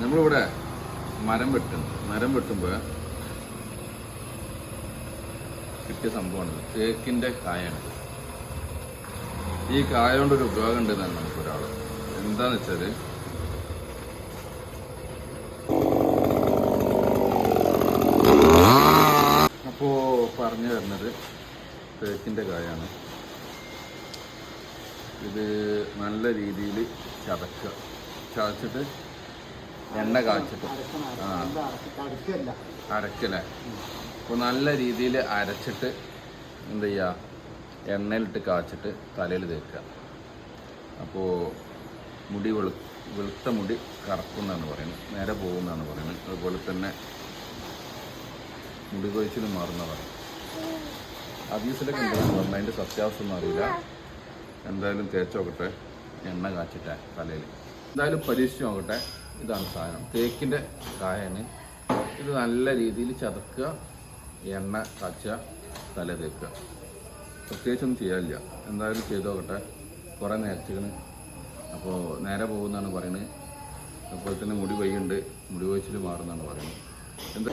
നമ്മളിവിടെ മരം വെട്ടുമ്പോൾ കിട്ടിയ സംഭവമാണ് തേക്കിൻ്റെ കായാണ്. ഈ കായ കൊണ്ടൊരു ഉപയോഗം ഉണ്ടെന്നാണ് നമുക്കൊരാൾ. എന്താന്ന് വെച്ചാൽ അപ്പോൾ പറഞ്ഞു തരുന്നത് തേക്കിൻ്റെ കായാണ്. ഇത് നല്ല രീതിയിൽ ചതച്ചിട്ട് എണ്ണ കാച്ചിട്ട് അരക്കല്ലേ. അപ്പോൾ നല്ല രീതിയിൽ അരച്ചിട്ട് എന്ത് ചെയ്യുക, എണ്ണയിലിട്ട് കാച്ചിട്ട് തലയിൽ തേക്കുക. അപ്പോൾ മുടി വെളുത്ത മുടി കറക്കുമെന്നാണ് പറയുന്നത്, നേരെ പോകുമെന്നാണ് പറയുന്നത്. അതുപോലെ തന്നെ മുടി കൊഴിച്ചിൽ മാറുന്ന പറയും. ഹദീസിലൊക്കെ ഉണ്ടെന്ന് പറഞ്ഞാൽ അതിൻ്റെ സത്യാവസ്ഥ ഒന്നും അറിയില്ല. എന്തായാലും തേച്ച് നോക്കട്ടെ, എണ്ണ കാച്ചിട്ടെ തലയിൽ. എന്തായാലും പരീക്ഷിച്ച് നോക്കട്ടെ. ഇതാണ് സാധനം, തേക്കിൻ്റെ കായാണ്. ഇത് നല്ല രീതിയിൽ ചതക്കുക, എണ്ണ കാച്ചുക, തല തേക്കുക. പ്രത്യേകിച്ചൊന്നും ചെയ്യാനില്ല. എന്തായാലും ചെയ്ത് നോക്കട്ടെ. കുറേ നേരത്തേക്കാണ്, അപ്പോൾ നേരെ പോകുമെന്നാണ് പറയുന്നത്. അതുപോലെ തന്നെ മുടി കൊയ്യുണ്ട്, മുടി കൊഴിച്ചിൽ മാറുമെന്നാണ് പറയുന്നത്. എന്താ